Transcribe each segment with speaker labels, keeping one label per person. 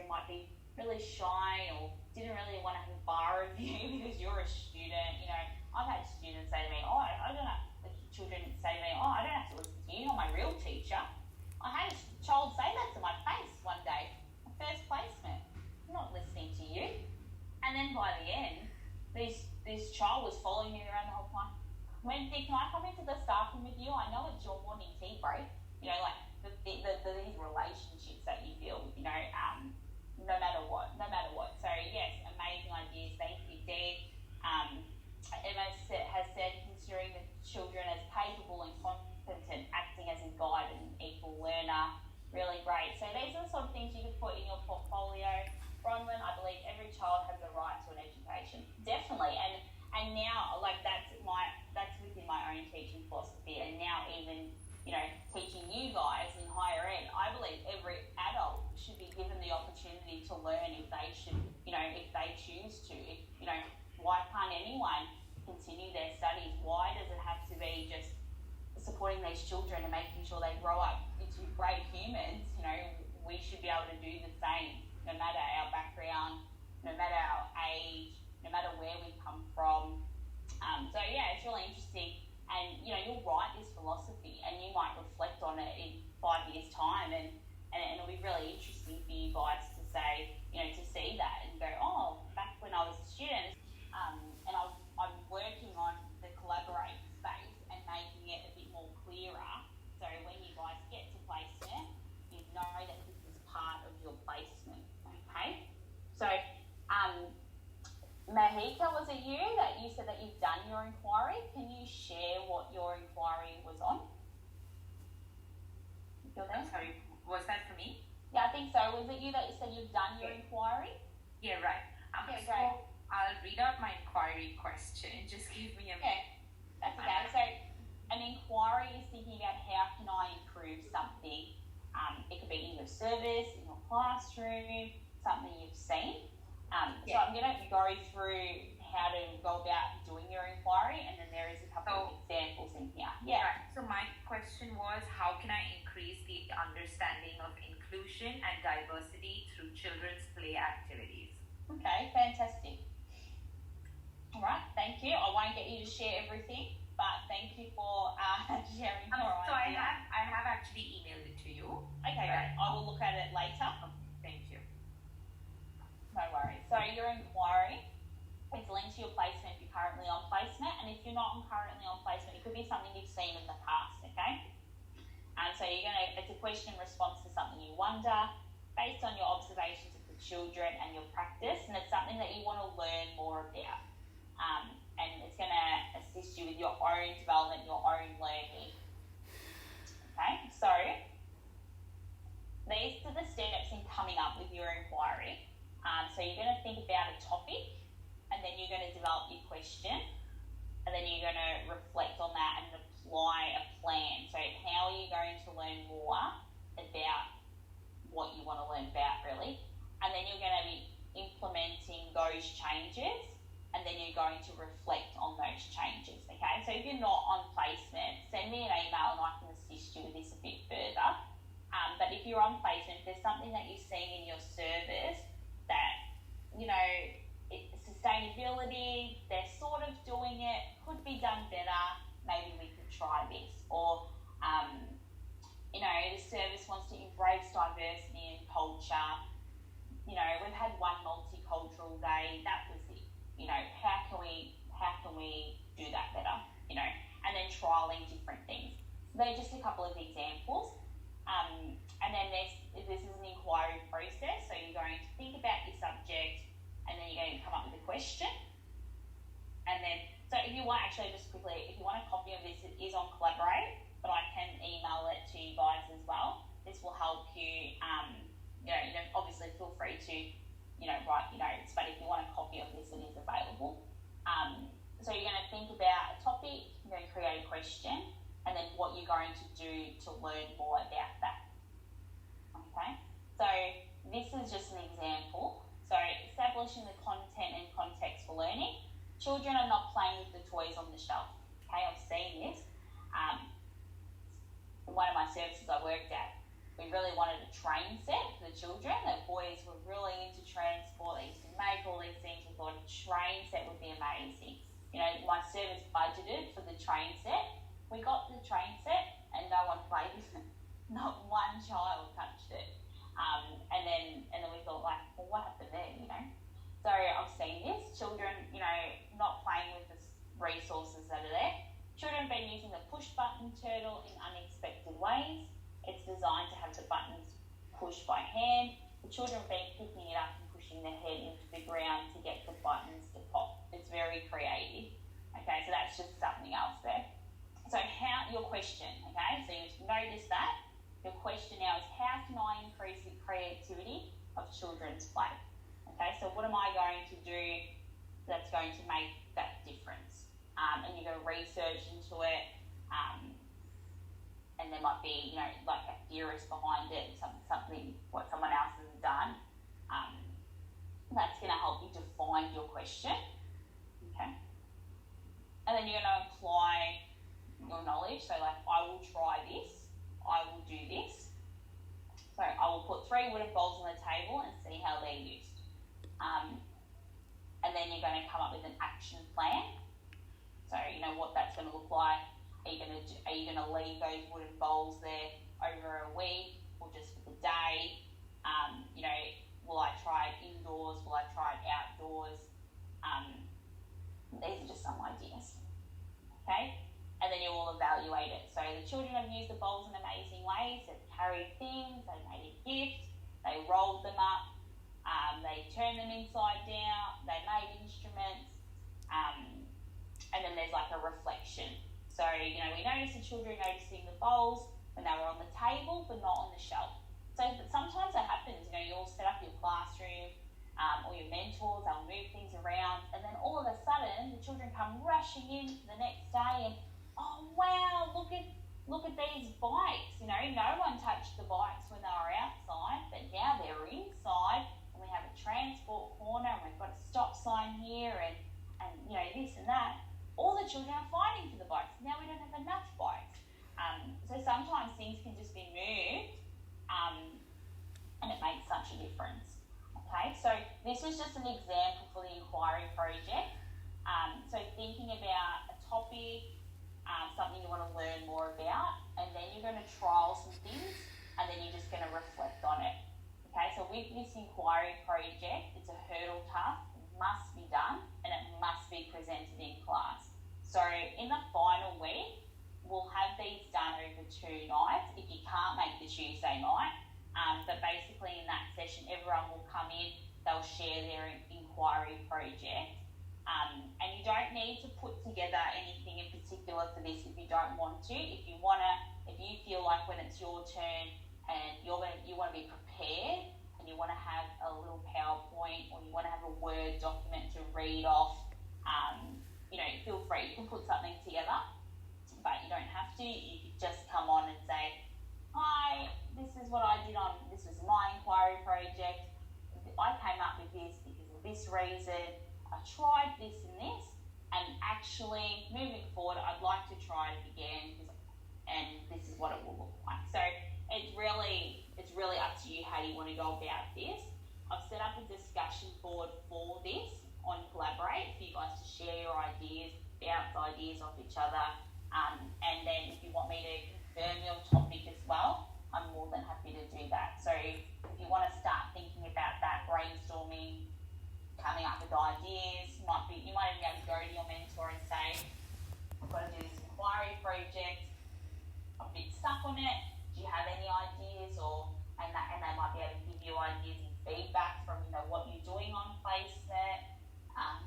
Speaker 1: classroom might be really shy or didn't really want to have a bar review because you're a student. You know, I've had students say to me, oh, I don't know, the children say to me, oh, I don't have to listen to you, you're my real teacher. I had a child say that to my face one day, my first placement. I'm not listening to you. And then by the end, this child was following me around the whole time. Wendy, can I come into the staff room with you? I know it's your morning tea break. You know, like these relationships that you build, you know, no matter what. So yes, amazing ideas. Thank you, Dee. Emma has said considering the children as capable and competent, acting as a guide and an equal learner. Really great. So these are the sort of things you could put in your portfolio. Bronwyn, I believe every child has the right to an education. Definitely. And now, like that's within my own teaching philosophy. And now even, you know, teaching you guys in higher ed, I believe every adult should be given the opportunity to learn if they choose to. You know, why can't anyone continue their studies? Why does it have to be just supporting these children and making sure they grow up into great humans? You know, we should be able to do the same, no matter our background, no matter our age, no matter where we come from. So yeah, it's really interesting. And you know, you'll write this philosophy and you might reflect on it in 5 years' time, and it'll be really interesting for you guys to say, you know, to see that and go, oh, back when I was a student, and I'm working on the collaborate space and making it a bit more clearer. So when you guys get to placement, you know that this is part of your placement. Okay? So Mahika, was it you that you said that you've done your inquiry? Can you share what your inquiry was on? You're there?
Speaker 2: Sorry, was that for me?
Speaker 1: Yeah, I think so. Was it you that you said you've done your inquiry?
Speaker 2: Yeah, right.
Speaker 1: Okay,
Speaker 2: so
Speaker 1: great.
Speaker 2: I'll read out my inquiry question. Just give me a minute.
Speaker 1: That's okay. So an inquiry is thinking about how can I improve something. It could be in your service, in your classroom, something you've seen. So I'm going to go through how to go about doing your inquiry, and then there is a couple of examples in here. Yeah.
Speaker 2: Right. So my question was, how can I increase the understanding of inclusion and diversity through children's play activities?
Speaker 1: Okay, fantastic. All right, thank you. I won't get you to share everything, but thank you for sharing your
Speaker 2: So
Speaker 1: idea.
Speaker 2: I have actually emailed it to you.
Speaker 1: Okay, great. I will look at it later.
Speaker 2: Thank you.
Speaker 1: No worries. So your inquiry is linked to your placement if you're currently on placement, and if you're not currently on placement, it could be something you've seen in the past, okay? So it's a question in response to something you wonder, based on your observations of the children and your practice, and it's something that you want to learn more about. And it's going to assist you with your own development, your own learning. Okay, so these are the steps in coming up with your inquiry. So you're going to think about a topic, and then you're going to develop your question, and then you're going to reflect on that and apply a plan. So how are you going to learn more about what you want to learn about, really? And then you're going to be implementing those changes, and then you're going to reflect on those changes, okay? So if you're not on placement, send me an email and I can assist you with this a bit further. But if you're on placement, if there's something that you're seeing in your service that, you know, sustainability, they're sort of doing it, could be done better, maybe we could try this. Or, you know, the service wants to embrace diversity and culture. You know, we've had one multicultural day, that was it. You know, how can we do that better? You know, and then trialing different things. So they're just a couple of examples. And then this is an inquiry process. So you're going to think about your subject, and then you're going to come up with a question. And then, so if you want, actually just quickly, if you want a copy of this, it is on Collaborate, but I can email it to you guys as well. This will help you, you know, obviously feel free to, you know, write your notes, but if you want a copy of this, it is available. So you're going to think about a topic, you're going to create a question, and then what you're going to do to learn more about that. Okay? So this is just an example. So establishing the content and context for learning. Children are not playing with the toys on the shelf. Okay, I've seen this. In one of my services I worked at, we really wanted a train set for the children. The boys were really train set would be amazing. You know, my service budgeted for the train set. We got the train set and no one played with it. Not one child touched it. And then we thought, like, well, what happened there, you know? So I've seen this. Children, you know, not playing with the resources that are there. Children have been using the push button turtle in unexpected ways. It's designed to have the buttons pushed by hand. The children have been picking it up and pushing their head into the ground to get the buttons to pop. It's very creative. Okay, so that's just something else there. So your question, okay, so you've noticed that. Your question now is, how can I increase the creativity of children's play? Okay, so what am I going to do that's going to make that difference? And you're going to research into it, and there might be, you know, like a theorist behind it, something what someone else has done. That's going to help you define your question. Okay, and then you're going to apply your knowledge. So, like, I will try this. I will do this. So I will put 3 wooden bowls on the table and see how they're used. And then you're going to come up with an action plan. So you know what that's going to look like. Are you going to leave those wooden bowls there over a week or just for the day? You know, will I try it indoors? Will I try it outdoors? These are just some ideas. Okay? And then you will evaluate it. So the children have used the bowls in amazing ways. They've carried things, they made a gift, they rolled them up, they turned them inside down, they made instruments, and then there's like a reflection. So, you know, we noticed the children noticing the bowls when they were on the table but not on the shelf. So sometimes that happens, you know, you all set up your classroom, or your mentors, they'll move things around, and then all of a sudden the children come rushing in for the next day and, oh wow, look at these bikes. You know, no one touched the bikes when they were outside, but now they're inside, and we have a transport corner, and we've got a stop sign here, and you know, this and that. All the children are fighting for the bikes. Now we don't have enough bikes. So sometimes things can just be moved, and it makes such a difference. Okay, so this was just an example for the Inquiring project. So thinking about a topic, something you want to learn more about, and then you're going to trial some things, and then you're just going to reflect on it. Okay, so with this Inquiry project, it's a hurdle task, it must be done, and it must be presented in class. So in the final week, we'll have these done over 2 nights, if you can't make the Tuesday night, but basically in that session, everyone will come in, they'll share their Inquiry project. And you don't need to put together anything in particular for this if you don't want to. If you feel like when it's your turn and you want to be prepared and you want to have a little PowerPoint or you want to have a Word document to read off, you know, feel free. You can put something together, but you don't have to. You could just come on and say, hi, this is what I did this was my Inquiry project. I came up with this because of this reason. I tried this and this, and actually moving forward, I'd like to try it again, and this is what it will look like. So it's really up to you how you want to go about this. I've set up a discussion board for this on Collaborate for you guys to share your ideas, bounce ideas off each other, and then if you want me to confirm your topic as well, I'm more than happy to do that. So if you want to start thinking about that, brainstorming, coming up with ideas, you might even be able to go to your mentor and say, I've got to do this Inquiry project, I'm a bit stuck on it, do you have any ideas? And they might be able to give you ideas and feedback from, you know, what you're doing on placement.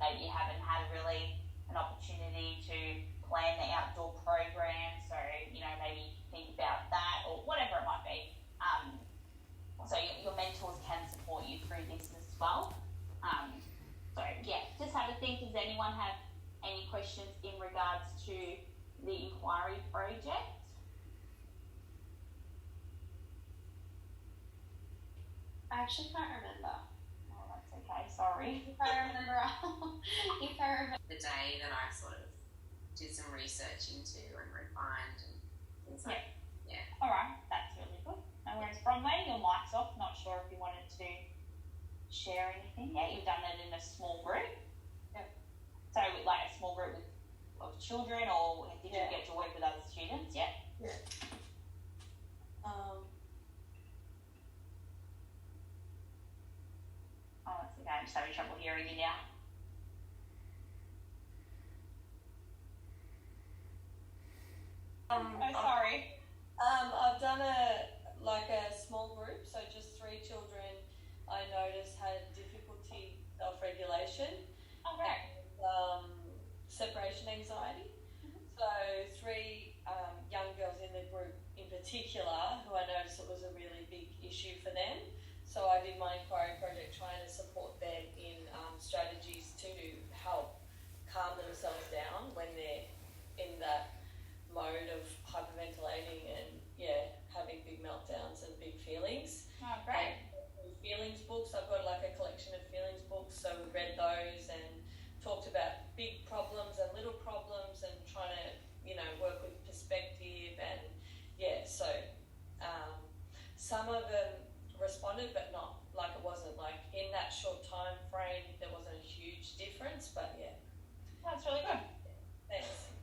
Speaker 1: Maybe you haven't had really an opportunity to plan the outdoor program, so, you know, maybe think about that or whatever it might be. So your mentors can support you through this as well. So yeah, just have a think. Does anyone have any questions in regards to the Inquiry project?
Speaker 3: I actually can't remember.
Speaker 1: Oh, that's okay, sorry.
Speaker 3: If I remember
Speaker 4: the day that I sort of did some research into and refined and things like that. Yeah.
Speaker 1: Alright, that's really good. No worries. Bronwyn, your mic's off. Not sure if you wanted to share anything. Yeah, you've done it in a small group. So like a small group of children, or did you get to work with other students? Yeah.
Speaker 3: Yeah.
Speaker 1: Oh, that's okay. I'm just having trouble hearing you now. Sorry.
Speaker 3: I've done a small group, so just 3 children I noticed had difficulty self-regulation.
Speaker 1: Okay.
Speaker 3: And, separation anxiety. So 3 young girls in the group in particular who I noticed it was a really big issue for them. So I did my inquiry project trying to support them in strategies to help calm themselves